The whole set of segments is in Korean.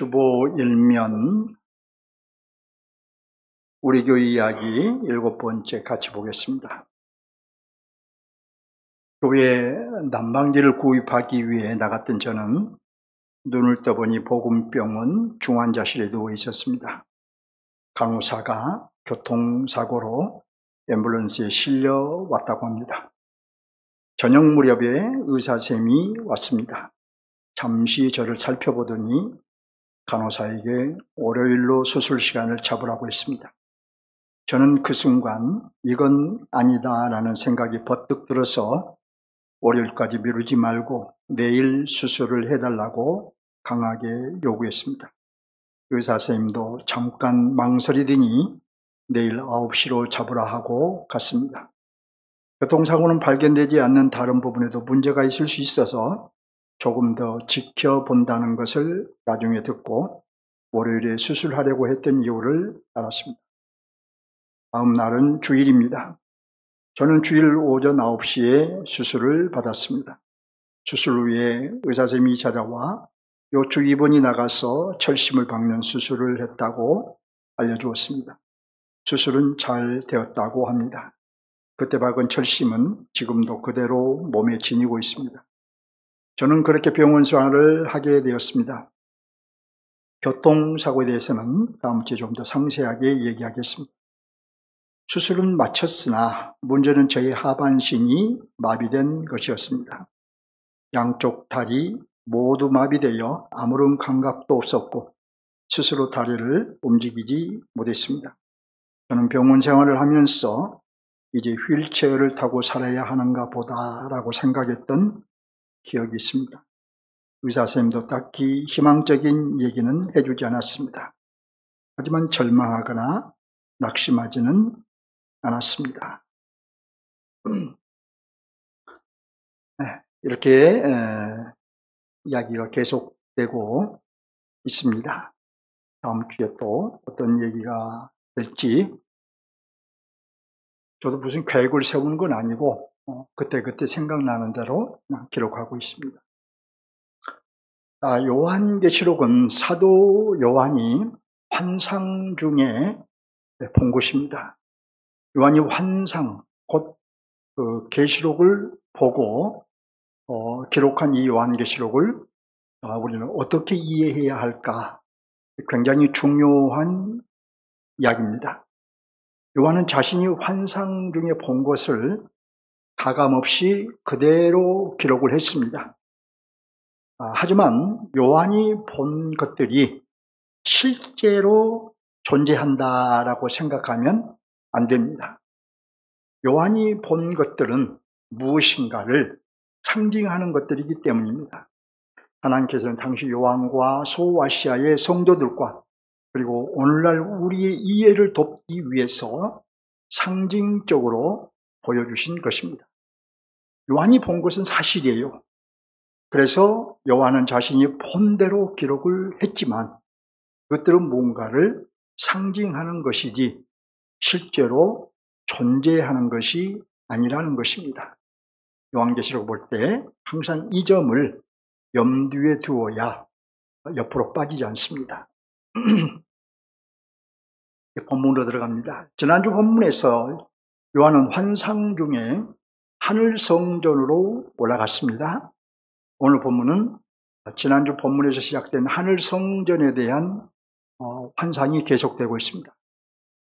주보 일면 우리 교회 이야기 7번째 같이 보겠습니다. 교회 난방기를 구입하기 위해 나갔던 저는 눈을 떠보니 보금병원 중환자실에 누워 있었습니다. 간호사가 교통사고로 앰뷸런스에 실려 왔다고 합니다. 저녁 무렵에 의사쌤이 왔습니다. 잠시 저를 살펴보더니 간호사에게 월요일로 수술 시간을 잡으라고 했습니다. 저는 그 순간 이건 아니다라는 생각이 버뜩 들어서 월요일까지 미루지 말고 내일 수술을 해달라고 강하게 요구했습니다. 의사선생님도 잠깐 망설이더니 내일 9시로 잡으라 하고 갔습니다. 교통사고는 발견되지 않는 다른 부분에도 문제가 있을 수 있어서 조금 더 지켜본다는 것을 나중에 듣고 월요일에 수술하려고 했던 이유를 알았습니다. 다음 날은 주일입니다. 저는 주일 오전 9시에 수술을 받았습니다. 수술 후에 의사선생님이 찾아와 요추 입원이 나가서 철심을 박는 수술을 했다고 알려주었습니다. 수술은 잘 되었다고 합니다. 그때 박은 철심은 지금도 그대로 몸에 지니고 있습니다. 저는 그렇게 병원 생활을 하게 되었습니다. 교통사고에 대해서는 다음 주에 좀 더 상세하게 얘기하겠습니다. 수술은 마쳤으나 문제는 저의 하반신이 마비된 것이었습니다. 양쪽 다리 모두 마비되어 아무런 감각도 없었고 스스로 다리를 움직이지 못했습니다. 저는 병원 생활을 하면서 이제 휠체어를 타고 살아야 하는가 보다라고 생각했던 기억이 있습니다. 의사선생님도 딱히 희망적인 얘기는 해주지 않았습니다. 하지만 절망하거나 낙심하지는 않았습니다. 이렇게 이야기가 계속되고 있습니다. 다음 주에 또 어떤 얘기가 될지 저도 무슨 계획을 세우는 건 아니고 그때그때 생각나는 대로 기록하고 있습니다. 요한계시록은 사도 요한이 환상 중에 본 것입니다. 요한이 환상, 곧 그 계시록을 보고 기록한 이 요한계시록을 우리는 어떻게 이해해야 할까? 굉장히 중요한 이야기입니다. 요한은 자신이 환상 중에 본 것을 가감없이 그대로 기록을 했습니다. 하지만 요한이 본 것들이 실제로 존재한다라고 생각하면 안 됩니다. 요한이 본 것들은 무엇인가를 상징하는 것들이기 때문입니다. 하나님께서는 당시 요한과 소아시아의 성도들과 그리고 오늘날 우리의 이해를 돕기 위해서 상징적으로 보여주신 것입니다. 요한이 본 것은 사실이에요. 그래서 요한은 자신이 본 대로 기록을 했지만 그것들은 뭔가를 상징하는 것이지 실제로 존재하는 것이 아니라는 것입니다. 요한계시록 볼 때 항상 이 점을 염두에 두어야 옆으로 빠지지 않습니다. 본문으로 들어갑니다. 지난주 본문에서 요한은 환상 중에 하늘 성전으로 올라갔습니다. 오늘 본문은 지난주 본문에서 시작된 하늘 성전에 대한 환상이 계속되고 있습니다.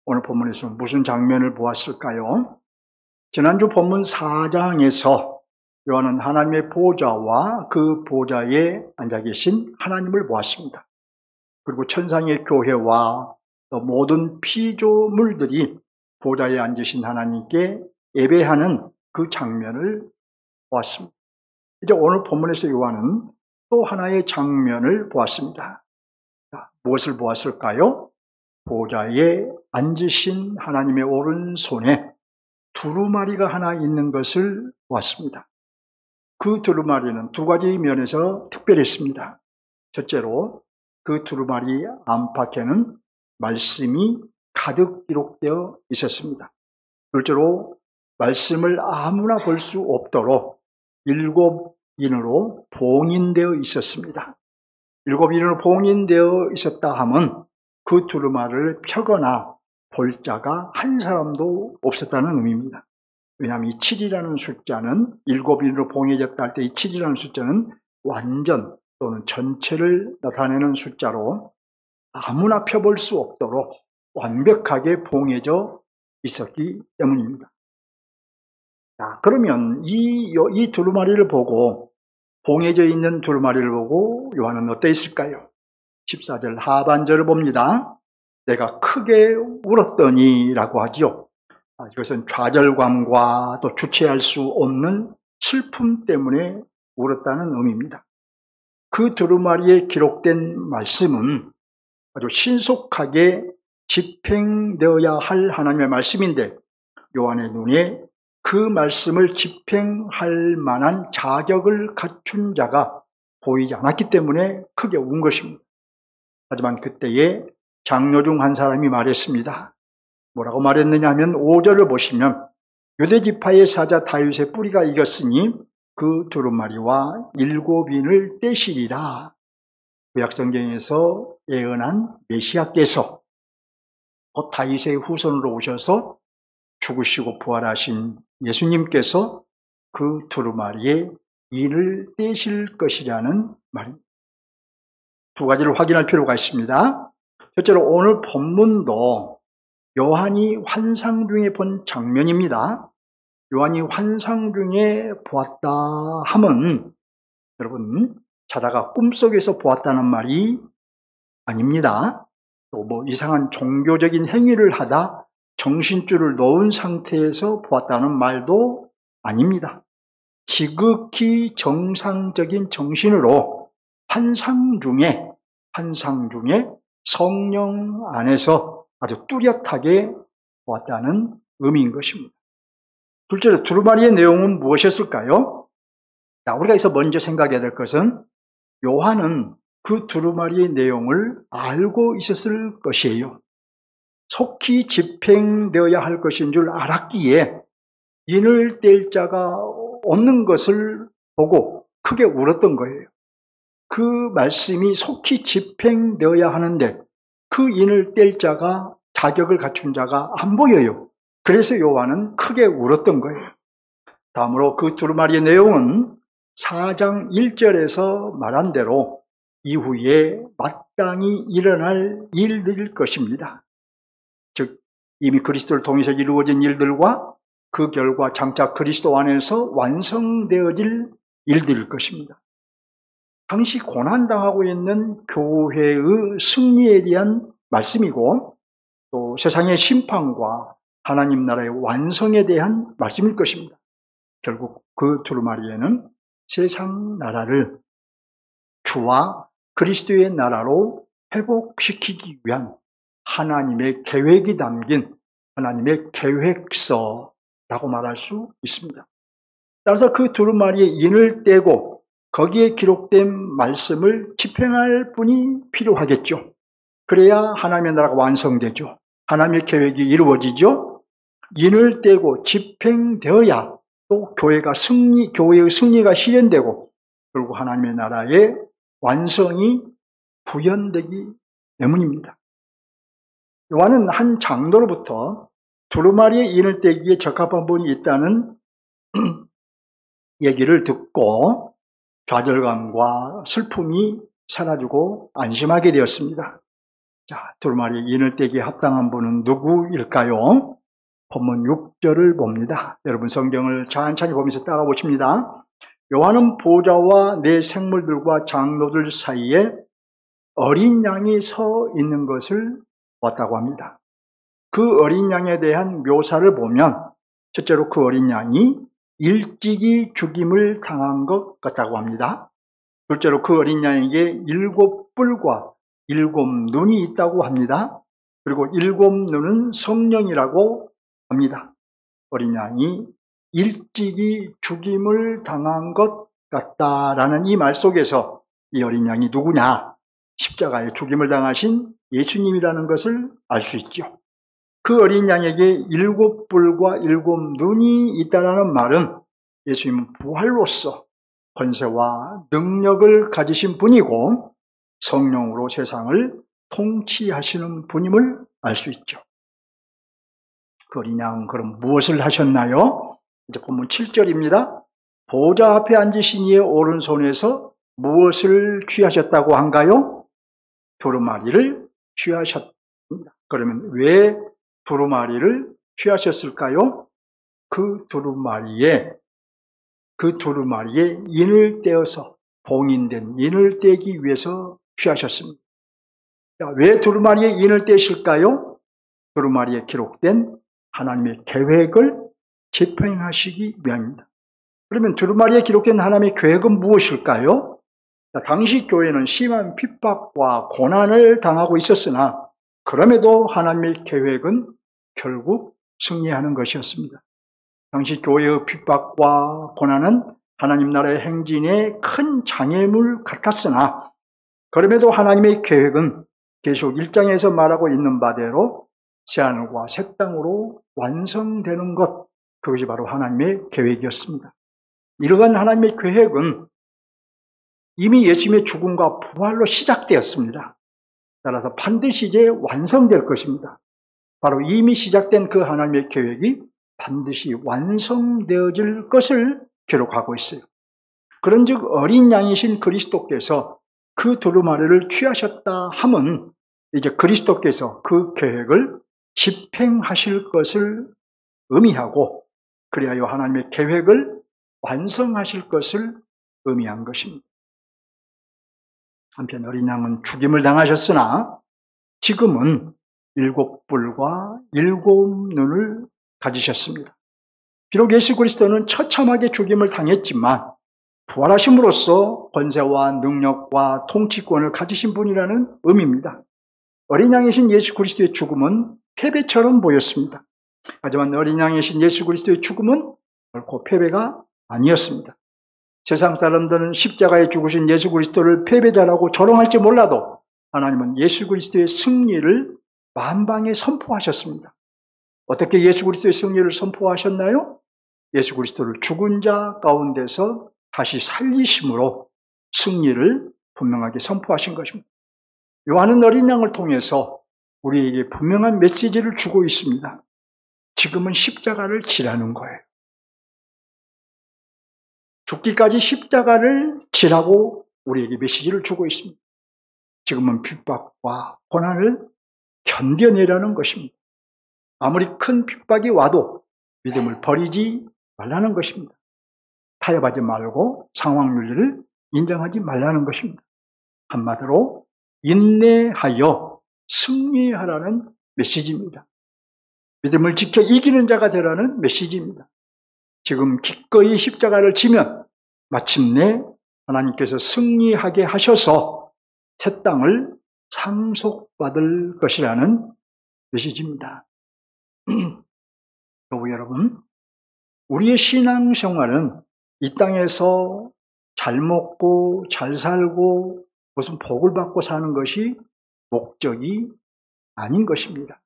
오늘 본문에서 무슨 장면을 보았을까요? 지난주 본문 4장에서 요한은 하나님의 보좌와 그 보좌에 앉아 계신 하나님을 보았습니다. 그리고 천상의 교회와 모든 피조물들이 보좌에 앉으신 하나님께 예배하는 그 장면을 보았습니다. 이제 오늘 본문에서 요한은 또 하나의 장면을 보았습니다. 무엇을 보았을까요? 보좌에 앉으신 하나님의 오른손에 두루마리가 하나 있는 것을 보았습니다. 그 두루마리는 두 가지 면에서 특별했습니다. 첫째로 그 두루마리 안팎에는 말씀이 가득 기록되어 있었습니다. 둘째로 말씀을 아무나 볼 수 없도록 7인으로 봉인되어 있었습니다. 일곱 인으로 봉인되어 있었다 함은 그 두루마리를 펴거나 볼 자가 한 사람도 없었다는 의미입니다. 왜냐하면 이 7이라는 숫자는 일곱 인으로 봉해졌다 할 때 이 7이라는 숫자는 완전 또는 전체를 나타내는 숫자로 아무나 펴볼 수 없도록 완벽하게 봉해져 있었기 때문입니다. 자, 그러면 이 두루마리를 보고, 봉해져 있는 두루마리를 보고 요한은 어떠했을까요? 14절 하반절을 봅니다. 내가 크게 울었더니 라고 하죠. 이것은 좌절감과 또 주체할 수 없는 슬픔 때문에 울었다는 의미입니다. 그 두루마리에 기록된 말씀은 아주 신속하게 집행되어야 할 하나님의 말씀인데 요한의 눈에 그 말씀을 집행할 만한 자격을 갖춘 자가 보이지 않았기 때문에 크게 운 것입니다. 하지만 그때에 장로 중 한 사람이 말했습니다. 뭐라고 말했느냐 하면 5절을 보시면 유대지파의 사자 다윗의 뿌리가 이겼으니 그 두루마리와 일곱 인을 떼시리라. 구약성경에서 예언한 메시아께서 곧 다윗의 후손으로 오셔서 죽으시고 부활하신 예수님께서 그 두루마리의 인을 떼실 것이라는 말입니다. 두 가지를 확인할 필요가 있습니다. 첫째로 오늘 본문도 요한이 환상 중에 본 장면입니다. 요한이 환상 중에 보았다 함은 여러분 자다가 꿈속에서 보았다는 말이 아닙니다. 또 뭐 이상한 종교적인 행위를 하다 정신줄을 놓은 상태에서 보았다는 말도 아닙니다. 지극히 정상적인 정신으로 환상 중에 성령 안에서 아주 뚜렷하게 보았다는 의미인 것입니다. 둘째로 두루마리의 내용은 무엇이었을까요? 자, 우리가 여기서 먼저 생각해야 될 것은 요한은 그 두루마리의 내용을 알고 있었을 것이에요. 속히 집행되어야 할 것인 줄 알았기에 인을 뗄 자가 없는 것을 보고 크게 울었던 거예요. 그 말씀이 속히 집행되어야 하는데 그 인을 뗄 자가, 자격을 갖춘 자가 안 보여요. 그래서 요한은 크게 울었던 거예요. 다음으로 그 두루마리의 내용은 4장 1절에서 말한 대로 이후에 마땅히 일어날 일들일 것입니다. 즉 이미 그리스도를 통해서 이루어진 일들과 그 결과 장차 그리스도 안에서 완성되어질 일들일 것입니다. 당시 고난당하고 있는 교회의 승리에 대한 말씀이고 또 세상의 심판과 하나님 나라의 완성에 대한 말씀일 것입니다. 결국 그 두루마리에는 세상 나라를 주와 그리스도의 나라로 회복시키기 위한 하나님의 계획이 담긴 하나님의 계획서라고 말할 수 있습니다. 따라서 그 두루마리의 인을 떼고 거기에 기록된 말씀을 집행할 분이 필요하겠죠. 그래야 하나님의 나라가 완성되죠. 하나님의 계획이 이루어지죠. 인을 떼고 집행되어야 또 교회의 승리가 실현되고 결국 하나님의 나라의 완성이 구현되기 때문입니다. 요한은 한 장로로부터 두루마리의 인을 떼기에 적합한 분이 있다는 얘기를 듣고 좌절감과 슬픔이 사라지고 안심하게 되었습니다. 자, 두루마리의 인을 떼기에 합당한 분은 누구일까요? 본문 6절을 봅니다. 여러분 성경을 천천히 보면서 따라 보십니다. 요한은 보좌와 네 생물들과 장로들 사이에 어린 양이 서 있는 것을 보았다고 합니다. 그 어린 양에 대한 묘사를 보면 첫째로 그 어린 양이 일찍이 죽임을 당한 것 같다고 합니다. 둘째로 그 어린 양에게 7뿔과 7눈이 있다고 합니다. 그리고 7눈은 성령이라고 합니다. 어린 양이 일찍이 죽임을 당한 것 같다라는 이 말 속에서 이 어린 양이 누구냐? 십자가에 죽임을 당하신 예수님이라는 것을 알 수 있죠. 그 어린 양에게 7뿔과 7눈이 있다는 말은 예수님은 부활로서 권세와 능력을 가지신 분이고 성령으로 세상을 통치하시는 분임을 알 수 있죠. 그 어린 양 그럼 무엇을 하셨나요? 이제 본문 7절입니다. 보좌 앞에 앉으신 이의 오른손에서 무엇을 취하셨다고 한가요? 두루마리를 취하셨습니다. 그러면 왜 두루마리를 취하셨을까요? 그 두루마리에 인을 떼어서 봉인된 인을 떼기 위해서 취하셨습니다. 왜 두루마리에 인을 떼실까요? 두루마리에 기록된 하나님의 계획을 집행하시기 위함입니다. 그러면 두루마리에 기록된 하나님의 계획은 무엇일까요? 당시 교회는 심한 핍박과 고난을 당하고 있었으나 그럼에도 하나님의 계획은 결국 승리하는 것이었습니다. 당시 교회의 핍박과 고난은 하나님 나라의 행진에 큰 장애물 같았으나 그럼에도 하나님의 계획은 계속 1장에서 말하고 있는 바대로 새하늘과 새 땅으로 완성되는 것, 그것이 바로 하나님의 계획이었습니다. 이러한 하나님의 계획은 이미 예수님의 죽음과 부활로 시작되었습니다. 따라서 반드시 이제 완성될 것입니다. 바로 이미 시작된 그 하나님의 계획이 반드시 완성되어질 것을 기록하고 있어요. 그런즉 어린 양이신 그리스도께서 그 두루마리를 취하셨다 함은 이제 그리스도께서 그 계획을 집행하실 것을 의미하고 그리하여 하나님의 계획을 완성하실 것을 의미한 것입니다. 한편 어린 양은 죽임을 당하셨으나 지금은 7뿔과 7눈을 가지셨습니다. 비록 예수 그리스도는 처참하게 죽임을 당했지만 부활하심으로써 권세와 능력과 통치권을 가지신 분이라는 의미입니다. 어린 양이신 예수 그리스도의 죽음은 패배처럼 보였습니다. 하지만 어린 양이신 예수 그리스도의 죽음은 결코 패배가 아니었습니다. 세상 사람들은 십자가에 죽으신 예수 그리스도를 패배자라고 조롱할지 몰라도 하나님은 예수 그리스도의 승리를 만방에 선포하셨습니다. 어떻게 예수 그리스도의 승리를 선포하셨나요? 예수 그리스도를 죽은 자 가운데서 다시 살리심으로 승리를 분명하게 선포하신 것입니다. 요한은 어린 양을 통해서 우리에게 분명한 메시지를 주고 있습니다. 지금은 십자가를 지라는 거예요. 죽기까지 십자가를 지라고 우리에게 메시지를 주고 있습니다. 지금은 핍박과 고난을 견뎌내라는 것입니다. 아무리 큰 핍박이 와도 믿음을 버리지 말라는 것입니다. 타협하지 말고 상황 윤리를 인정하지 말라는 것입니다. 한마디로 인내하여 승리하라는 메시지입니다. 믿음을 지켜 이기는 자가 되라는 메시지입니다. 지금 기꺼이 십자가를 지면 마침내 하나님께서 승리하게 하셔서 새 땅을 상속받을 것이라는 메시지입니다. 여러분, 우리의 신앙생활은 이 땅에서 잘 먹고 잘 살고 무슨 복을 받고 사는 것이 목적이 아닌 것입니다.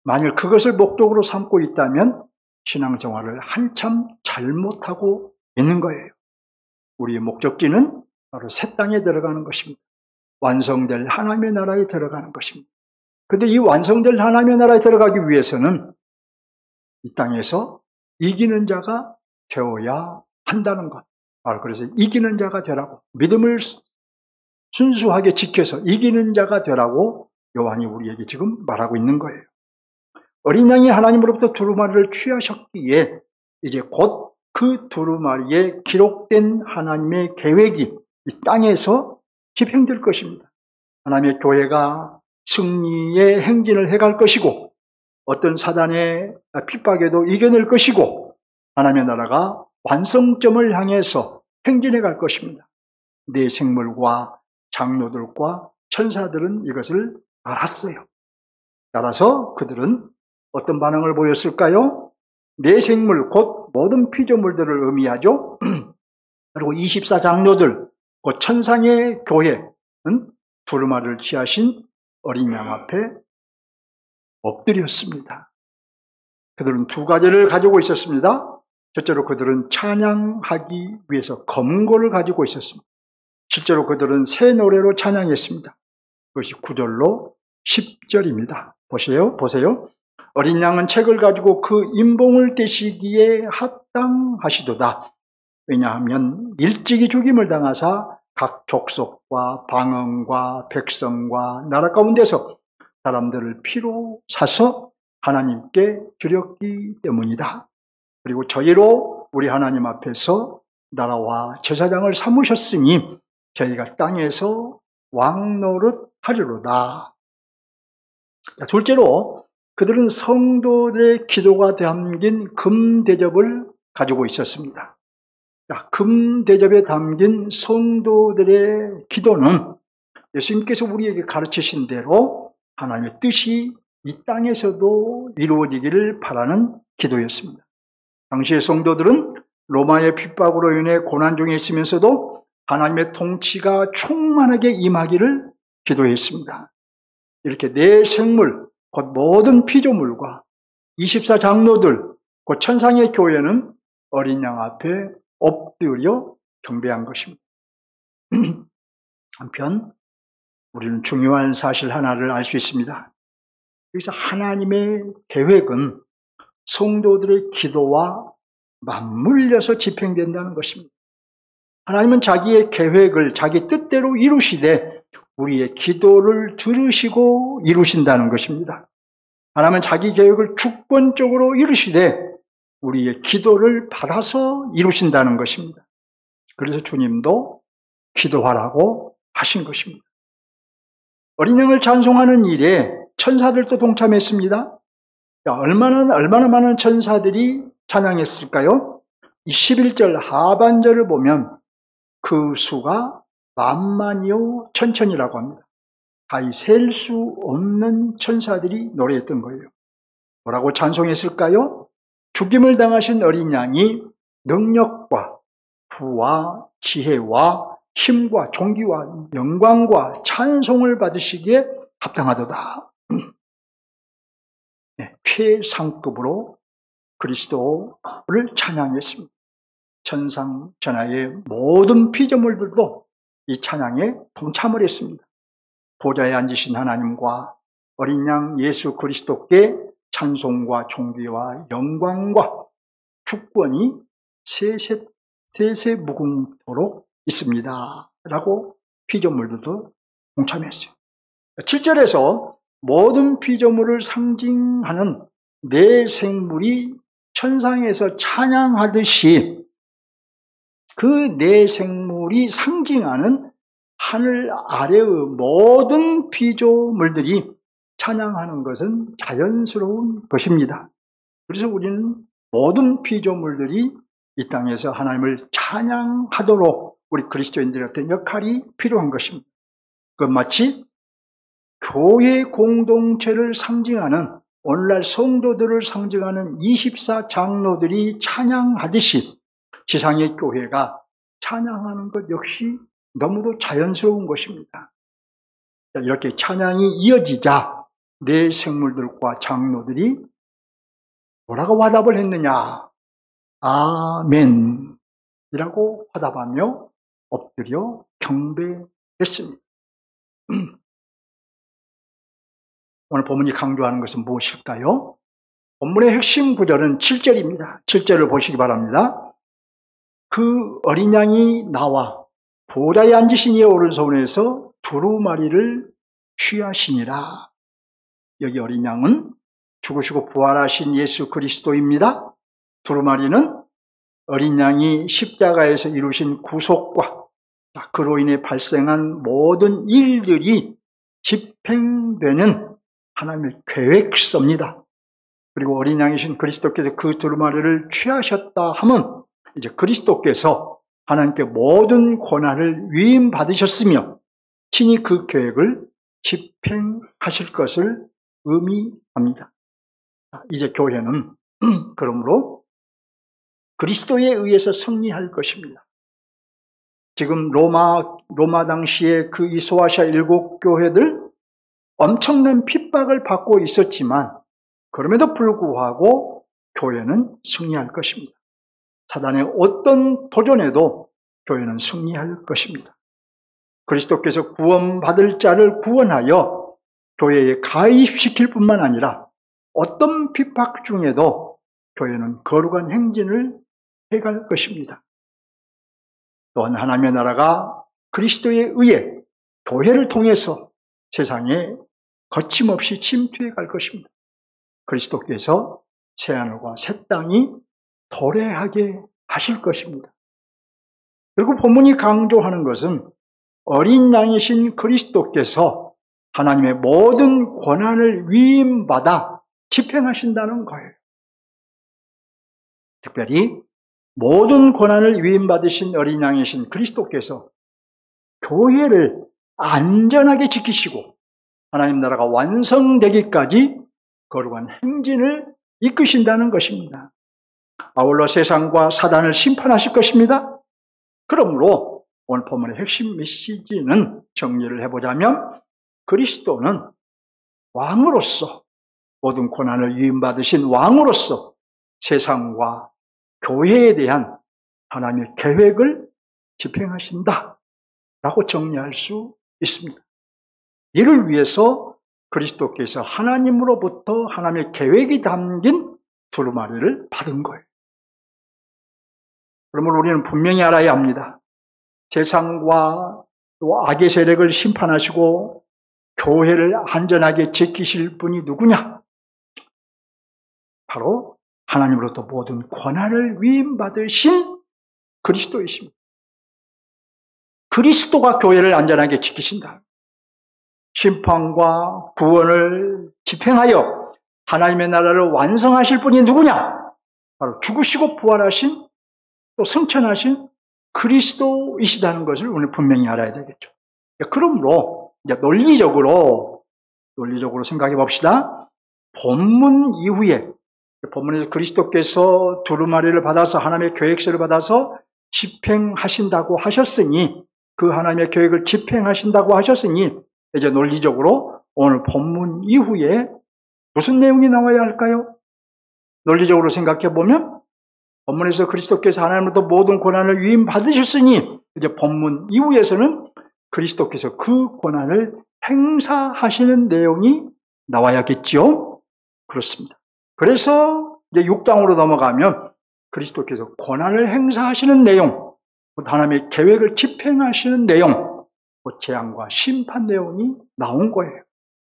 만일 그것을 목적으로 삼고 있다면 신앙생활을 한참 잘못하고 있는 거예요. 우리의 목적지는 바로 새 땅에 들어가는 것입니다. 완성될 하나님의 나라에 들어가는 것입니다. 그런데 이 완성될 하나님의 나라에 들어가기 위해서는 이 땅에서 이기는 자가 되어야 한다는 것. 바로 그래서 이기는 자가 되라고, 믿음을 순수하게 지켜서 이기는 자가 되라고 요한이 우리에게 지금 말하고 있는 거예요. 어린 양이 하나님으로부터 두루마리를 취하셨기에 이제 곧 그 두루마리에 기록된 하나님의 계획이 이 땅에서 집행될 것입니다. 하나님의 교회가 승리의 행진을 해갈 것이고 어떤 사단의 핍박에도 이겨낼 것이고 하나님의 나라가 완성점을 향해서 행진해 갈 것입니다. 내 생물과 장로들과 천사들은 이것을 알았어요. 따라서 그들은 어떤 반응을 보였을까요? 내 생물, 곧 모든 피조물들을 의미하죠. 그리고 24장로들, 곧 천상의 교회는 두루마리를 취하신 어린 양 앞에 엎드렸습니다. 그들은 두 가지를 가지고 있었습니다. 첫째로 그들은 찬양하기 위해서 검고를 가지고 있었습니다. 실제로 그들은 새 노래로 찬양했습니다. 그것이 9절로 10절입니다. 보세요. 어린 양은 책을 가지고 그 임봉을 떼시기에 합당하시도다. 왜냐하면 일찍이 죽임을 당하사 각 족속과 방언과 백성과 나라 가운데서 사람들을 피로 사서 하나님께 드렸기 때문이다. 그리고 저희로 우리 하나님 앞에서 나라와 제사장을 삼으셨으니 저희가 땅에서 왕노릇 하리로다. 둘째로 그들은 성도들의 기도가 담긴 금대접을 가지고 있었습니다. 금대접에 담긴 성도들의 기도는 예수님께서 우리에게 가르치신 대로 하나님의 뜻이 이 땅에서도 이루어지기를 바라는 기도였습니다. 당시의 성도들은 로마의 핍박으로 인해 고난 중에 있으면서도 하나님의 통치가 충만하게 임하기를 기도했습니다. 이렇게 내 생물, 곧 모든 피조물과 24장로들, 곧 천상의 교회는 어린 양 앞에 엎드려 경배한 것입니다. 한편 우리는 중요한 사실 하나를 알 수 있습니다. 여기서 하나님의 계획은 성도들의 기도와 맞물려서 집행된다는 것입니다. 하나님은 자기의 계획을 자기 뜻대로 이루시되 우리의 기도를 들으시고 이루신다는 것입니다. 하나님은 자기 계획을 주권적으로 이루시되 우리의 기도를 받아서 이루신다는 것입니다. 그래서 주님도 기도하라고 하신 것입니다. 어린 양을 찬송하는 일에 천사들도 동참했습니다. 얼마나 많은 천사들이 찬양했을까요? 이 11절 하반절을 보면 그 수가 만만이요 천천이라고 합니다. 가히 셀 수 없는 천사들이 노래했던 거예요. 뭐라고 찬송했을까요? 죽임을 당하신 어린 양이 능력과 부와 지혜와 힘과 존귀와 영광과 찬송을 받으시기에 합당하도다. 네, 최상급으로 그리스도를 찬양했습니다. 천상 천하의 모든 피조물들도 이 찬양에 동참을 했습니다. 보좌에 앉으신 하나님과 어린 양 예수 그리스도께 찬송과 존귀와 영광과 주권이 세세무궁토록 있습니다. 라고 피조물들도 동참했어요. 7절에서 모든 피조물을 상징하는 네 생물이 천상에서 찬양하듯이 그 네 생물이 상징하는 하늘 아래의 모든 피조물들이 찬양하는 것은 자연스러운 것입니다. 그래서 우리는 모든 피조물들이 이 땅에서 하나님을 찬양하도록 우리 그리스도인들의 역할이 필요한 것입니다. 그건 마치 교회 공동체를 상징하는 오늘날 성도들을 상징하는 24장로들이 찬양하듯이 지상의 교회가 찬양하는 것 역시 너무도 자연스러운 것입니다. 이렇게 찬양이 이어지자 네 생물들과 장로들이 뭐라고 화답을 했느냐? 아멘 이라고 화답하며 엎드려 경배했습니다. 오늘 본문이 강조하는 것은 무엇일까요? 본문의 핵심 구절은 7절입니다. 7절을 보시기 바랍니다. 그 어린 양이 나와 보좌에 앉으신 이의 오른손에서 두루마리를 취하시니라. 여기 어린 양은 죽으시고 부활하신 예수 그리스도입니다. 두루마리는 어린 양이 십자가에서 이루신 구속과 그로 인해 발생한 모든 일들이 집행되는 하나님의 계획서입니다. 그리고 어린 양이신 그리스도께서 그 두루마리를 취하셨다 하면 이제 그리스도께서 하나님께 모든 권한을 위임받으셨으며 친히 그 계획을 집행하실 것을 의미합니다. 이제 교회는 그러므로 그리스도에 의해서 승리할 것입니다. 지금 로마 당시에 그 이소아시아 7교회들 엄청난 핍박을 받고 있었지만 그럼에도 불구하고 교회는 승리할 것입니다. 사단의 어떤 도전에도 교회는 승리할 것입니다. 그리스도께서 구원받을 자를 구원하여 교회에 가입시킬 뿐만 아니라 어떤 핍박 중에도 교회는 거룩한 행진을 해갈 것입니다. 또한 하나님의 나라가 그리스도에 의해 교회를 통해서 세상에 거침없이 침투해 갈 것입니다. 그리스도께서 새하늘과 새 땅이 도래하게 하실 것입니다. 그리고 본문이 강조하는 것은 어린 양이신 그리스도께서 하나님의 모든 권한을 위임받아 집행하신다는 거예요. 특별히 모든 권한을 위임받으신 어린 양이신 그리스도께서 교회를 안전하게 지키시고 하나님 나라가 완성되기까지 거룩한 행진을 이끄신다는 것입니다. 아울러 세상과 사단을 심판하실 것입니다. 그러므로 오늘 본문의 핵심 메시지는 정리를 해보자면 그리스도는 왕으로서 모든 권한을 위임받으신 왕으로서 세상과 교회에 대한 하나님의 계획을 집행하신다 라고 정리할 수 있습니다. 이를 위해서 그리스도께서 하나님으로부터 하나님의 계획이 담긴 두루마리를 받은 거예요. 그러면 우리는 분명히 알아야 합니다. 세상과 또 악의 세력을 심판하시고 교회를 안전하게 지키실 분이 누구냐? 바로 하나님으로부터 모든 권한을 위임받으신 그리스도이십니다. 그리스도가 교회를 안전하게 지키신다. 심판과 구원을 집행하여 하나님의 나라를 완성하실 분이 누구냐? 바로 죽으시고 부활하신 또 승천하신 그리스도이시다는 것을 오늘 분명히 알아야 되겠죠. 그러므로 이제 논리적으로 생각해 봅시다. 본문 이후에 본문에서 그리스도께서 두루마리를 받아서 하나님의 계획서를 받아서 집행하신다고 하셨으니 그 하나님의 계획을 집행하신다고 하셨으니 이제 논리적으로 오늘 본문 이후에 무슨 내용이 나와야 할까요? 논리적으로 생각해 보면 본문에서 그리스도께서 하나님으로부터 모든 권한을 위임받으셨으니 이제 본문 이후에서는 그리스도께서 그 권한을 행사하시는 내용이 나와야겠죠? 그렇습니다. 그래서 이제 6장으로 넘어가면 그리스도께서 권한을 행사하시는 내용, 하나님의 계획을 집행하시는 내용, 재앙과 심판 내용이 나온 거예요.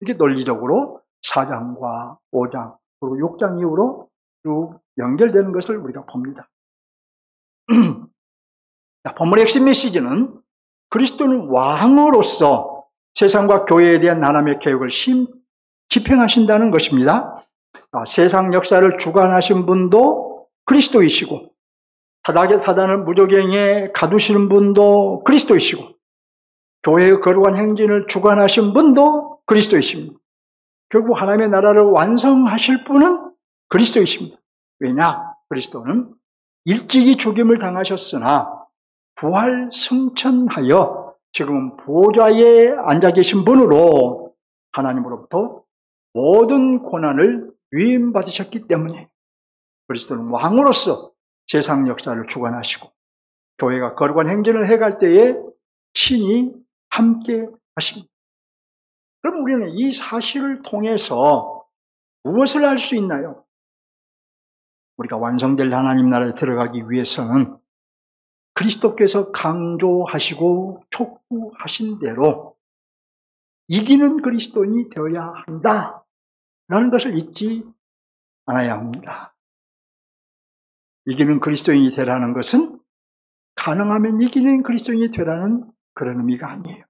이게 논리적으로 4장과 5장 그리고 6장 이후로 쭉 연결되는 것을 우리가 봅니다. 본문의 핵심 메시지는 그리스도는 왕으로서 세상과 교회에 대한 하나님의 계획을 집행하신다는 것입니다. 세상 역사를 주관하신 분도 그리스도이시고 사단을 무적행에 가두시는 분도 그리스도이시고 교회의 거룩한 행진을 주관하신 분도 그리스도이십니다. 결국 하나님의 나라를 완성하실 분은 그리스도이십니다. 왜냐? 그리스도는 일찍이 죽임을 당하셨으나 부활 승천하여 지금 보좌에 앉아 계신 분으로 하나님으로부터 모든 권한을 위임받으셨기 때문에 그리스도는 왕으로서 세상 역사를 주관하시고 교회가 거룩한 행진을 해갈 때에 친히 함께 하십니다. 그럼 우리는 이 사실을 통해서 무엇을 알 수 있나요? 우리가 완성될 하나님 나라에 들어가기 위해서는 그리스도께서 강조하시고 촉구하신 대로 이기는 그리스도인이 되어야 한다라는 것을 잊지 않아야 합니다. 이기는 그리스도인이 되라는 것은 가능하면 이기는 그리스도인이 되라는 그런 의미가 아니에요.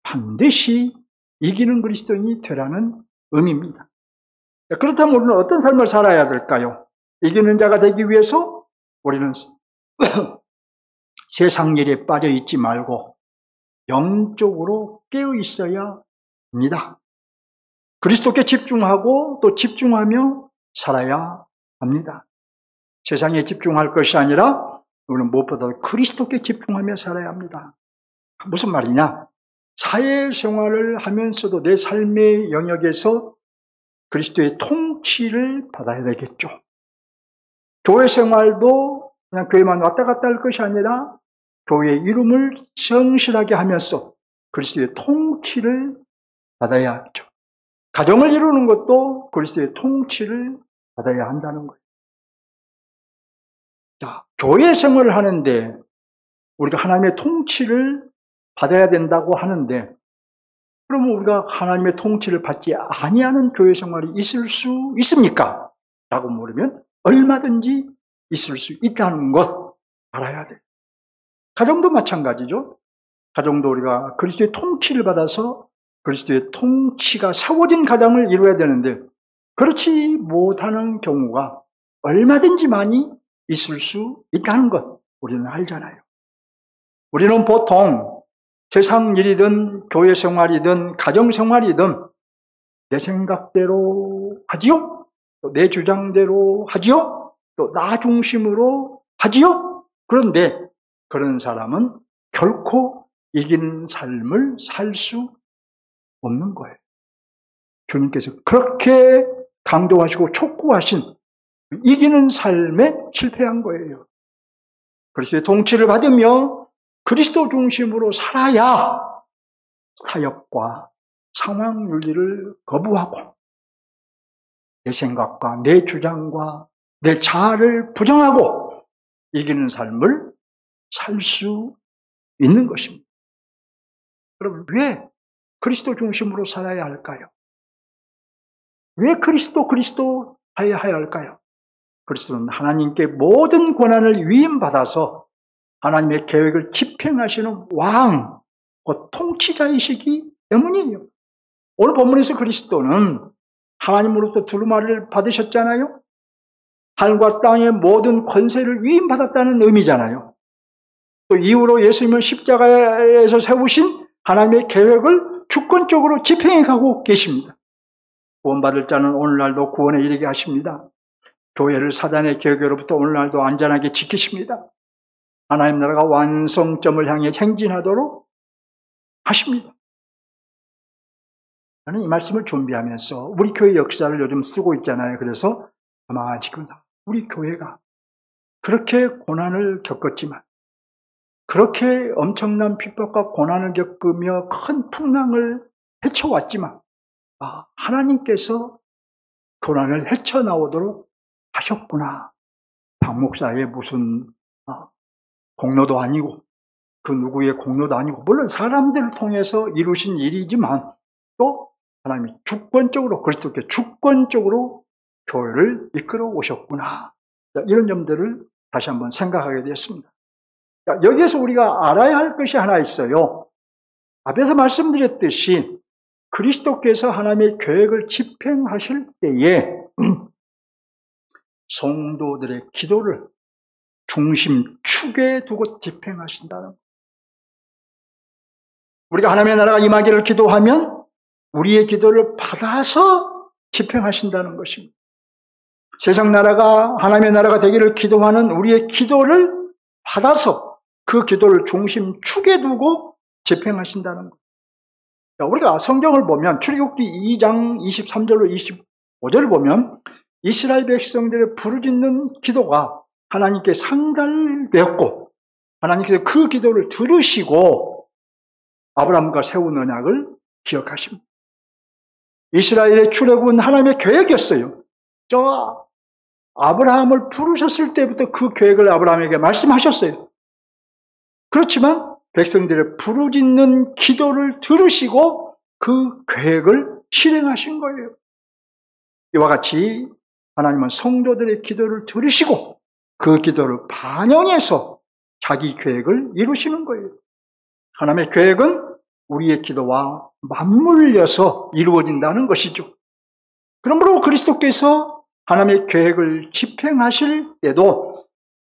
반드시 이기는 그리스도인이 되라는 의미입니다. 그렇다면 우리는 어떤 삶을 살아야 될까요? 이기는 자가 되기 위해서 우리는 세상 일에 빠져 있지 말고 영적으로 깨어 있어야 합니다. 그리스도께 집중하고 또 집중하며 살아야 합니다. 세상에 집중할 것이 아니라 우리는 무엇보다 그리스도께 집중하며 살아야 합니다. 무슨 말이냐? 사회생활을 하면서도 내 삶의 영역에서 그리스도의 통치를 받아야 되겠죠. 교회 생활도 그냥 교회만 왔다 갔다 할 것이 아니라 교회의 이름을 성실하게 하면서 그리스도의 통치를 받아야 하죠. 가정을 이루는 것도 그리스도의 통치를 받아야 한다는 거예요. 자, 교회 생활을 하는데 우리가 하나님의 통치를 받아야 된다고 하는데, 그러면 우리가 하나님의 통치를 받지 아니하는 교회 생활이 있을 수 있습니까? 라고 물으면 얼마든지 있을 수 있다는 것 알아야 돼요. 가정도 마찬가지죠. 가정도 우리가 그리스도의 통치를 받아서 그리스도의 통치가 세워진 가정을 이루어야 되는데, 그렇지 못하는 경우가 얼마든지 많이 있을 수 있다는 것 우리는 알잖아요. 우리는 보통 세상 일이든 교회 생활이든 가정 생활이든 내 생각대로 하지요? 또 내 주장대로 하지요? 또 나 중심으로 하지요? 그런데 그런 사람은 결코 이기는 삶을 살 수 없는 거예요. 주님께서 그렇게 강조하시고 촉구하신 이기는 삶에 실패한 거예요. 그리스도의 통치를 받으며 그리스도 중심으로 살아야 타협과 상황 윤리를 거부하고 내 생각과 내 주장과 내 자아를 부정하고 이기는 삶을 살 수 있는 것입니다. 여러분, 왜 그리스도 중심으로 살아야 할까요? 왜 그리스도 해야 할까요? 그리스도는 하나님께 모든 권한을 위임받아서 하나님의 계획을 집행하시는 왕, 곧 통치자이시기 때문이에요. 오늘 본문에서 그리스도는 하나님으로부터 두루마리를 받으셨잖아요. 하늘과 땅의 모든 권세를 위임받았다는 의미잖아요. 또 이후로 예수님은 십자가에서 세우신 하나님의 계획을 주권적으로 집행해 가고 계십니다. 구원받을 자는 오늘날도 구원에 이르게 하십니다. 교회를 사단의 계획으로부터 오늘날도 안전하게 지키십니다. 하나님 나라가 완성점을 향해 행진하도록 하십니다. 저는 이 말씀을 준비하면서 우리 교회 역사를 요즘 쓰고 있잖아요. 그래서 아마 지금 우리 교회가 그렇게 고난을 겪었지만, 그렇게 엄청난 핍박과 고난을 겪으며 큰 풍랑을 헤쳐왔지만, 하나님께서 고난을 헤쳐나오도록 하셨구나. 박 목사의 무슨 공로도 아니고 그 누구의 공로도 아니고, 물론 사람들을 통해서 이루신 일이지만 또 하나님이 주권적으로, 그리스도께 주권적으로 교회를 이끌어 오셨구나. 이런 점들을 다시 한번 생각하게 되었습니다. 여기에서 우리가 알아야 할 것이 하나 있어요. 앞에서 말씀드렸듯이 그리스도께서 하나님의 계획을 집행하실 때에 성도들의 기도를 중심축에 두고 집행하신다는 것. 우리가 하나님의 나라가 임하기를 기도하면 우리의 기도를 받아서 집행하신다는 것입니다. 세상 나라가 하나님의 나라가 되기를 기도하는 우리의 기도를 받아서 그 기도를 중심축에 두고 집행하신다는 것. 우리가 성경을 보면 출애굽기 2장 23절로 25절을 보면 이스라엘 백성들의 부르짖는 기도가 하나님께 상달되었고, 하나님께서 그 기도를 들으시고 아브라함과 세운 언약을 기억하십니다. 이스라엘의 출애굽은 하나님의 계획이었어요. 저 아브라함을 부르셨을 때부터 그 계획을 아브라함에게 말씀하셨어요. 그렇지만 백성들의 부르짖는 기도를 들으시고 그 계획을 실행하신 거예요. 이와 같이 하나님은 성도들의 기도를 들으시고 그 기도를 반영해서 자기 계획을 이루시는 거예요. 하나님의 계획은 우리의 기도와 맞물려서 이루어진다는 것이죠. 그러므로 그리스도께서 하나님의 계획을 집행하실 때도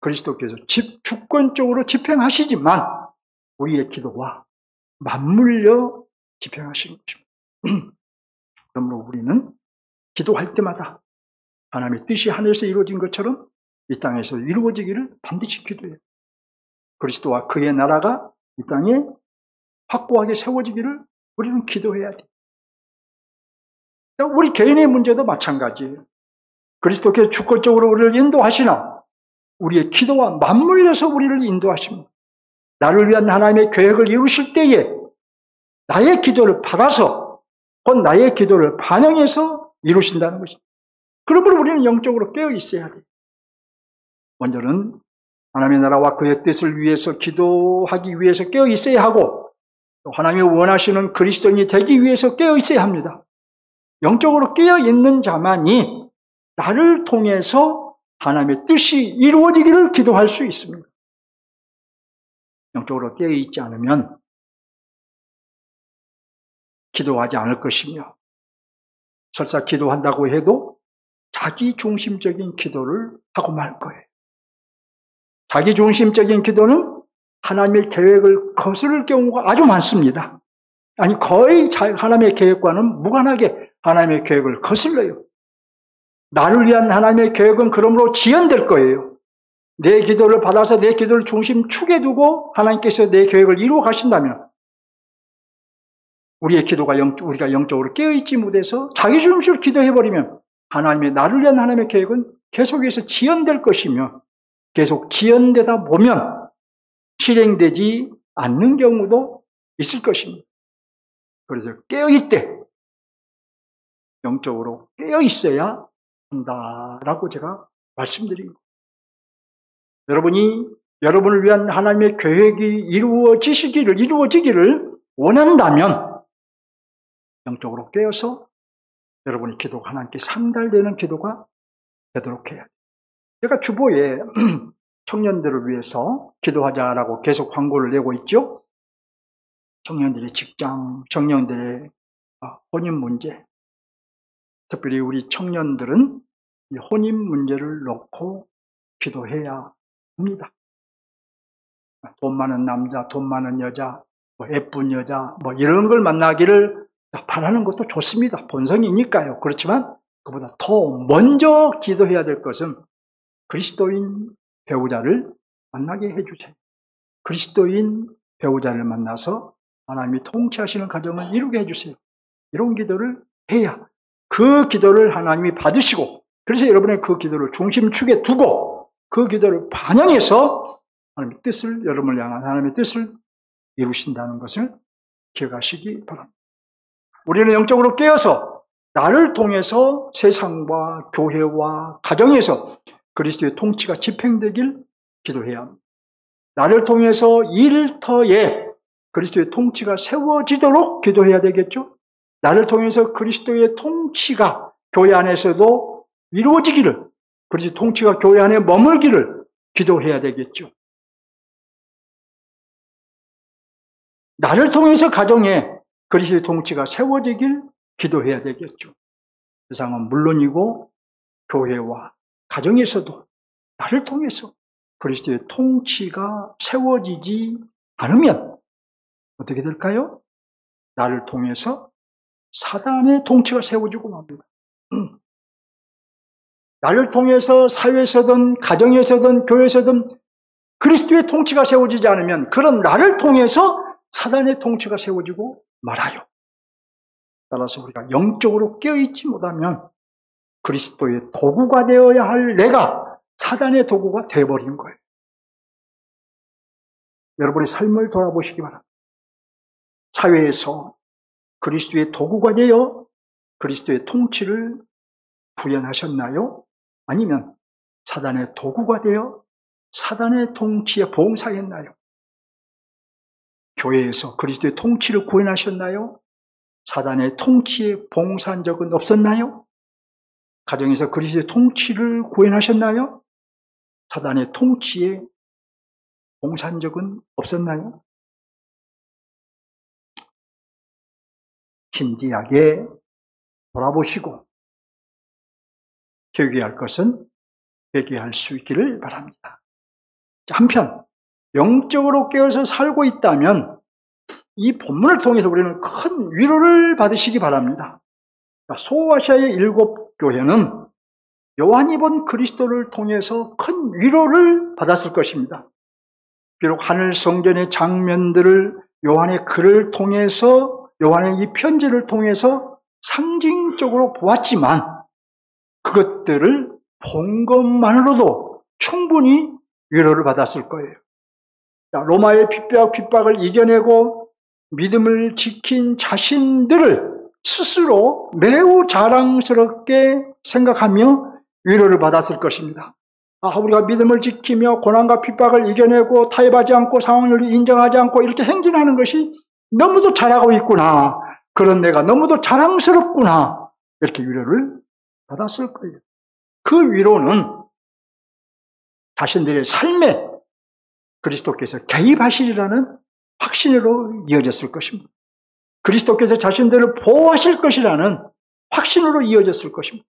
그리스도께서 주권적으로 집행하시지만 우리의 기도와 맞물려 집행하시는 것입니다. 그러므로 우리는 기도할 때마다 하나님의 뜻이 하늘에서 이루어진 것처럼 이 땅에서 이루어지기를 반드시 기도해요. 그리스도와 그의 나라가 이 땅에 확고하게 세워지기를 우리는 기도해야 돼요. 우리 개인의 문제도 마찬가지예요. 그리스도께서 주권적으로 우리를 인도하시나 우리의 기도와 맞물려서 우리를 인도하십니다. 나를 위한 하나님의 계획을 이루실 때에 나의 기도를 받아서 곧 나의 기도를 반영해서 이루신다는 것입니다. 그러므로 우리는 영적으로 깨어 있어야 돼요. 먼저는 하나님의 나라와 그의 뜻을 위해서 기도하기 위해서 깨어 있어야 하고, 또 하나님이 원하시는 그리스도인이 되기 위해서 깨어 있어야 합니다. 영적으로 깨어 있는 자만이 나를 통해서 하나님의 뜻이 이루어지기를 기도할 수 있습니다. 영적으로 깨어 있지 않으면 기도하지 않을 것이며, 설사 기도한다고 해도 자기 중심적인 기도를 하고 말 거예요. 자기 중심적인 기도는 하나님의 계획을 거스를 경우가 아주 많습니다. 아니, 거의 하나님의 계획과는 무관하게 하나님의 계획을 거슬러요. 나를 위한 하나님의 계획은 그러므로 지연될 거예요. 내 기도를 받아서 내 기도를 중심축에 두고 하나님께서 내 계획을 이루어 가신다면, 우리의 기도가 우리가 영적으로 깨어있지 못해서 자기 중심으로 기도해버리면 하나님의 나를 위한 하나님의 계획은 계속해서 지연될 것이며, 계속 지연되다 보면 실행되지 않는 경우도 있을 것입니다. 그래서 깨어있대, 영적으로 깨어있어야 한다라고 제가 말씀드린 거예요. 여러분이 여러분을 위한 하나님의 계획이 이루어지기를 원한다면 영적으로 깨어서 여러분의 기도가 하나님께 상달되는 기도가 되도록 해야 돼요. 제가 주보에 청년들을 위해서 기도하자라고 계속 광고를 내고 있죠. 청년들의 직장, 청년들의 혼인 문제, 특별히 우리 청년들은 이 혼인 문제를 놓고 기도해야 합니다. 돈 많은 남자, 돈 많은 여자, 예쁜 여자, 이런 걸 만나기를 바라는 것도 좋습니다. 본성이니까요. 그렇지만 그보다 더 먼저 기도해야 될 것은 그리스도인 배우자를 만나게 해주세요. 그리스도인 배우자를 만나서 하나님이 통치하시는 가정을 이루게 해주세요. 이런 기도를 해야 그 기도를 하나님이 받으시고, 그래서 여러분의 그 기도를 중심축에 두고 그 기도를 반영해서 하나님의 뜻을, 여러분을 향한 하나님의 뜻을 이루신다는 것을 기억하시기 바랍니다. 우리는 영적으로 깨어서 나를 통해서 세상과 교회와 가정에서 그리스도의 통치가 집행되길 기도해야 합니다. 나를 통해서 일터에 그리스도의 통치가 세워지도록 기도해야 되겠죠. 나를 통해서 그리스도의 통치가 교회 안에서도 이루어지기를, 그리스도의 통치가 교회 안에 머물기를 기도해야 되겠죠. 나를 통해서 가정에 그리스도의 통치가 세워지길 기도해야 되겠죠. 세상은 물론이고 교회와 가정에서도 나를 통해서 그리스도의 통치가 세워지지 않으면 어떻게 될까요? 나를 통해서 사단의 통치가 세워지고 맙니다. 나를 통해서 사회에서든 가정에서든 교회에서든 그리스도의 통치가 세워지지 않으면 그런 나를 통해서 사단의 통치가 세워지고 말아요. 따라서 우리가 영적으로 깨어있지 못하면 그리스도의 도구가 되어야 할 내가 사단의 도구가 되어버린 거예요. 여러분의 삶을 돌아보시기 바랍니다. 사회에서 그리스도의 도구가 되어 그리스도의 통치를 구현하셨나요? 아니면 사단의 도구가 되어 사단의 통치에 봉사했나요? 교회에서 그리스도의 통치를 구현하셨나요? 사단의 통치에 봉사한 적은 없었나요? 가정에서 그리스도의 통치를 구현하셨나요? 사단의 통치에 봉사한 적은 없었나요? 진지하게 돌아보시고 회개할 것은 회개할 수 있기를 바랍니다. 한편 영적으로 깨어서 살고 있다면 이 본문을 통해서 우리는 큰 위로를 받으시기 바랍니다. 소아시아의 7교회는 요한이 본 그리스도를 통해서 큰 위로를 받았을 것입니다. 비록 하늘 성전의 장면들을 요한의 글을 통해서, 요한의 이 편지를 통해서 상징적으로 보았지만 그것들을 본 것만으로도 충분히 위로를 받았을 거예요. 로마의 핍박을 이겨내고 믿음을 지킨 자신들을 스스로 매우 자랑스럽게 생각하며 위로를 받았을 것입니다. 우리가 믿음을 지키며 고난과 핍박을 이겨내고 타협하지 않고 상황을 인정하지 않고 이렇게 행진하는 것이 너무도 잘하고 있구나. 그런 내가 너무도 자랑스럽구나. 이렇게 위로를 받았을 거예요. 그 위로는 자신들의 삶에 그리스도께서 개입하시리라는 확신으로 이어졌을 것입니다. 그리스도께서 자신들을 보호하실 것이라는 확신으로 이어졌을 것입니다.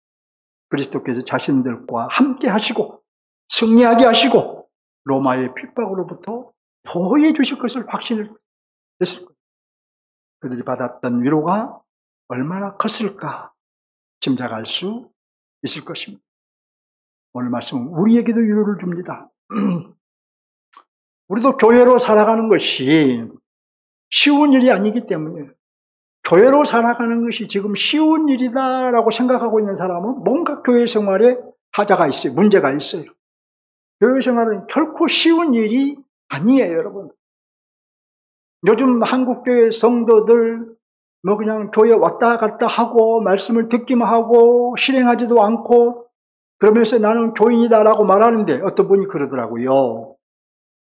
그리스도께서 자신들과 함께 하시고 승리하게 하시고 로마의 핍박으로부터 보호해 주실 것을 확신을 했을 거예요. 그들이 받았던 위로가 얼마나 컸을까 짐작할 수 있을 것입니다. 오늘 말씀은 우리에게도 위로를 줍니다. 우리도 교회로 살아가는 것이 쉬운 일이 아니기 때문에 교회로 살아가는 것이 지금 쉬운 일이다라고 생각하고 있는 사람은 뭔가 교회 생활에 하자가 있어요. 문제가 있어요. 교회 생활은 결코 쉬운 일이 아니에요, 여러분. 요즘 한국교회 성도들 그냥 교회 왔다 갔다 하고 말씀을 듣기만 하고 실행하지도 않고 그러면서 나는 교인이다라고 말하는데 어떤 분이 그러더라고요.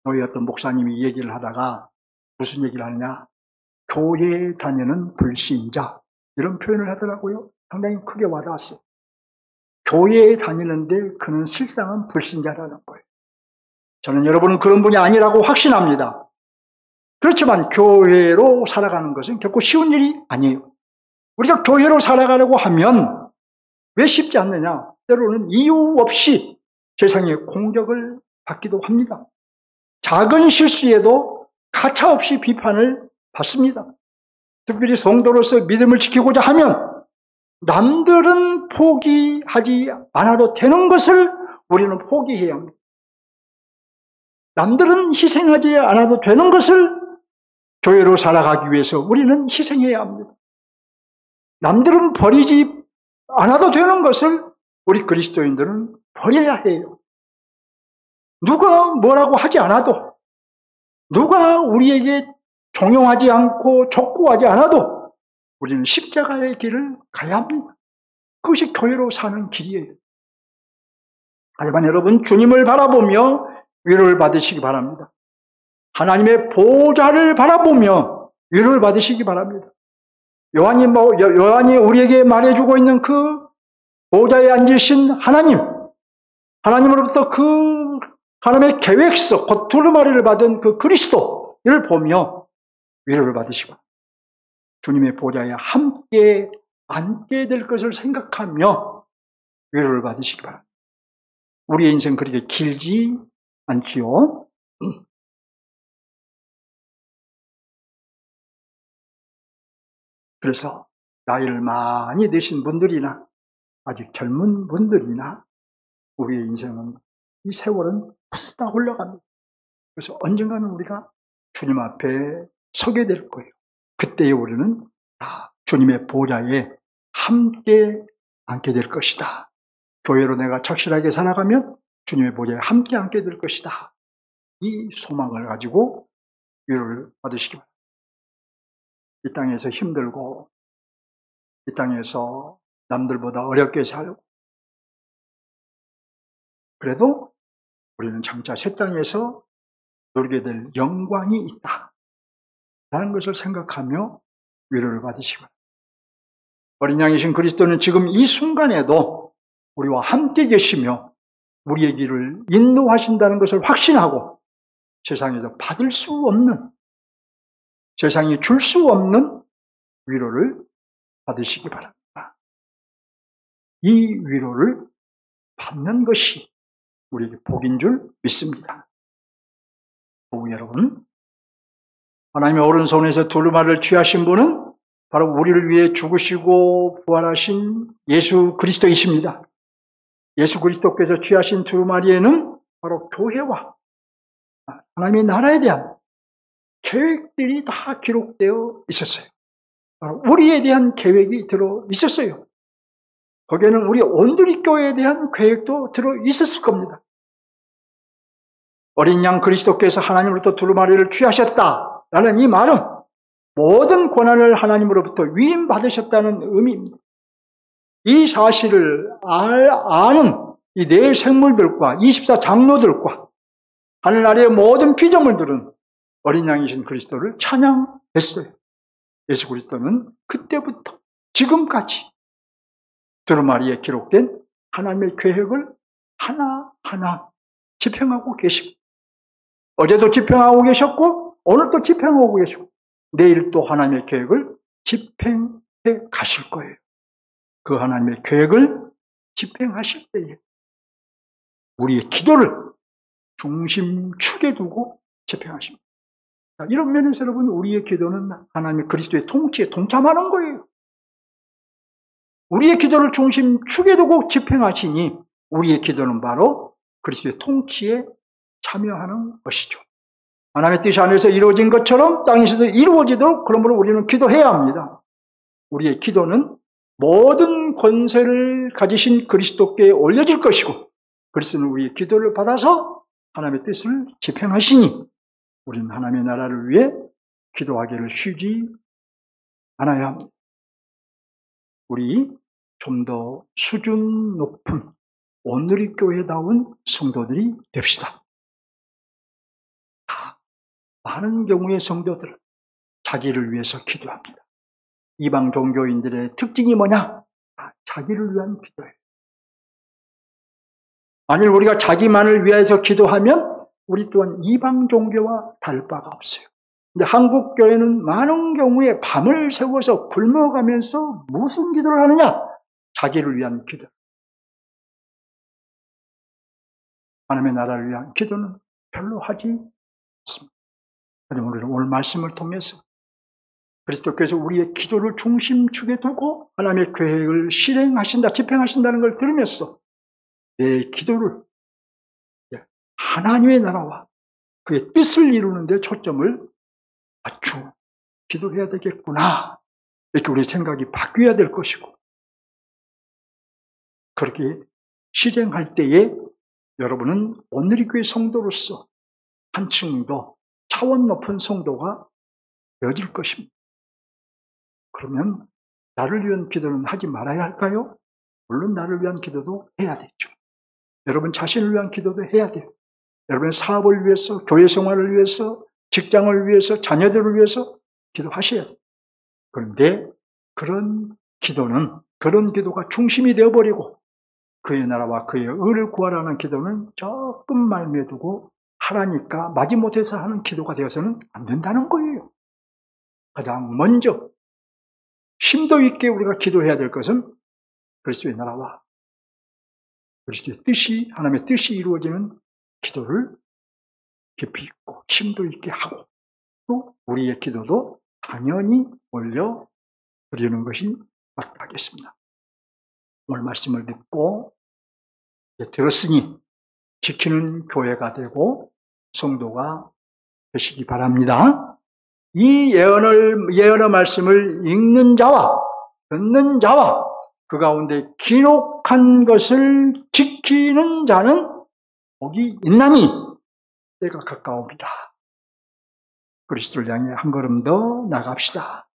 교회 어떤 목사님이 얘기를 하다가 무슨 얘기를 하느냐? 교회에 다니는 불신자 이런 표현을 하더라고요. 상당히 크게 와닿았어요. 교회에 다니는데 그는 실상은 불신자라는 거예요. 저는 여러분은 그런 분이 아니라고 확신합니다. 그렇지만 교회로 살아가는 것은 결코 쉬운 일이 아니에요. 우리가 교회로 살아가려고 하면 왜 쉽지 않느냐? 때로는 이유 없이 세상의 공격을 받기도 합니다. 작은 실수에도 가차없이 비판을 받습니다. 특별히 성도로서 믿음을 지키고자 하면 남들은 포기하지 않아도 되는 것을 우리는 포기해야 합니다. 남들은 희생하지 않아도 되는 것을 교회로 살아가기 위해서 우리는 희생해야 합니다. 남들은 버리지 않아도 되는 것을 우리 그리스도인들은 버려야 해요. 누가 뭐라고 하지 않아도, 누가 우리에게 종용하지 않고 족구하지 않아도 우리는 십자가의 길을 가야 합니다. 그것이 교회로 사는 길이에요. 하지만 여러분, 주님을 바라보며 위로를 받으시기 바랍니다. 하나님의 보좌를 바라보며 위로를 받으시기 바랍니다. 요한이 우리에게 말해주고 있는 그 보좌에 앉으신 하나님으로부터 그 하나님의 계획서, 곧 두루마리를 받은 그 그리스도를 보며 위로를 받으시고 주님의 보좌에 함께 앉게 될 것을 생각하며 위로를 받으시기 바랍니다. 우리의 인생 그렇게 길지 않지요. 그래서 나이를 많이 드신 분들이나 아직 젊은 분들이나 우리의 인생은 이 세월은 푹 흘러갑니다. 그래서 언젠가는 우리가 주님 앞에 서게 될 거예요. 그때에 우리는 다 주님의 보좌에 함께 앉게 될 것이다. 교회로 내가 착실하게 살아가면 주님의 보좌에 함께 앉게 될 것이다. 이 소망을 가지고 위로를 받으시기 바랍니다. 이 땅에서 힘들고 이 땅에서 남들보다 어렵게 살고 그래도 우리는 장차 새 땅에서 누리게 될 영광이 있다 라는 것을 생각하며 위로를 받으시기 바랍니다. 어린 양이신 그리스도는 지금 이 순간에도 우리와 함께 계시며 우리의 길을 인도하신다는 것을 확신하고 세상에서 받을 수 없는, 세상이 줄 수 없는 위로를 받으시기 바랍니다. 이 위로를 받는 것이 우리에게 복인 줄 믿습니다. 여러분, 하나님의 오른손에서 두루마리를 취하신 분은 바로 우리를 위해 죽으시고 부활하신 예수 그리스도이십니다. 예수 그리스도께서 취하신 두루마리에는 바로 교회와 하나님의 나라에 대한 계획들이 다 기록되어 있었어요. 바로 우리에 대한 계획이 들어 있었어요. 거기에는 우리 온누리 교회에 대한 계획도 들어 있었을 겁니다. 어린 양 그리스도께서 하나님으로부터 두루마리를 취하셨다라는 이 말은 모든 권한을 하나님으로부터 위임받으셨다는 의미입니다. 이 사실을 아는 이 네 생물들과 24 장로들과 하늘 아래의 모든 피조물들은 어린 양이신 그리스도를 찬양했어요. 예수 그리스도는 그때부터 지금까지 두루마리에 기록된 하나님의 계획을 하나하나 집행하고 계시고, 어제도 집행하고 계셨고 오늘도 집행하고 계시고 내일 또 하나님의 계획을 집행해 가실 거예요. 그 하나님의 계획을 집행하실 때에 우리의 기도를 중심축에 두고 집행하십니다. 이런 면에서 여러분, 우리의 기도는 하나님의 그리스도의 통치에 동참하는 거예요. 우리의 기도를 중심축에 두고 집행하시니 우리의 기도는 바로 그리스도의 통치에 참여하는 것이죠. 하나님의 뜻 안에서 이루어진 것처럼 땅에서도 이루어지도록 그러므로 우리는 기도해야 합니다. 우리의 기도는 모든 권세를 가지신 그리스도께 올려질 것이고, 그리스도는 우리의 기도를 받아서 하나님의 뜻을 집행하시니 우리는 하나님의 나라를 위해 기도하기를 쉬지 않아야 합니다. 우리 좀 더 수준 높은 온누리 교회다운 성도들이 됩시다. 많은 경우의 성도들 자기를 위해서 기도합니다. 이방 종교인들의 특징이 뭐냐? 자기를 위한 기도예요. 만일 우리가 자기만을 위해서 기도하면 우리 또한 이방 종교와 다를 바가 없어요. 근데 한국 교회는 많은 경우에 밤을 새워서 굶어가면서 무슨 기도를 하느냐? 자기를 위한 기도. 하나님의 나라를 위한 기도는 별로 하지 않습니다. 그럼 우리는 오늘 말씀을 통해서 그리스도께서 우리의 기도를 중심축에 두고 하나님의 계획을 실행하신다, 집행하신다는 걸 들으면서 내 기도를 하나님의 나라와 그의 뜻을 이루는 데 초점을 맞추고 기도해야 되겠구나, 이렇게 우리의 생각이 바뀌어야 될 것이고, 그렇게 실행할 때에 여러분은 오늘의 교회 성도로서 한층 더 차원 높은 성도가 되어질 것입니다. 그러면 나를 위한 기도는 하지 말아야 할까요? 물론 나를 위한 기도도 해야 되죠. 여러분 자신을 위한 기도도 해야 돼요. 여러분의 사업을 위해서, 교회 생활을 위해서, 직장을 위해서, 자녀들을 위해서 기도하셔야 돼요. 그런데 그런 기도가 중심이 되어버리고 그의 나라와 그의 의를 구하라는 기도는 조금 말미두고 하라니까 마지못해서 하는 기도가 되어서는 안 된다는 거예요. 가장 먼저 심도 있게 우리가 기도해야 될 것은 그리스도의 나라와 그리스도의 뜻이, 하나님의 뜻이 이루어지는 기도를 깊이 있고 심도 있게 하고, 또 우리의 기도도 당연히 올려드리는 것이 마땅하겠습니다. 오늘 말씀을 듣고 들었으니 지키는 교회가 되고 성도가 되시기 바랍니다. 이 예언의 말씀을 읽는 자와 듣는 자와 그 가운데 기록한 것을 지키는 자는 복이 있나니 때가 가까웁니다. 그리스도를 향해 한 걸음 더 나갑시다.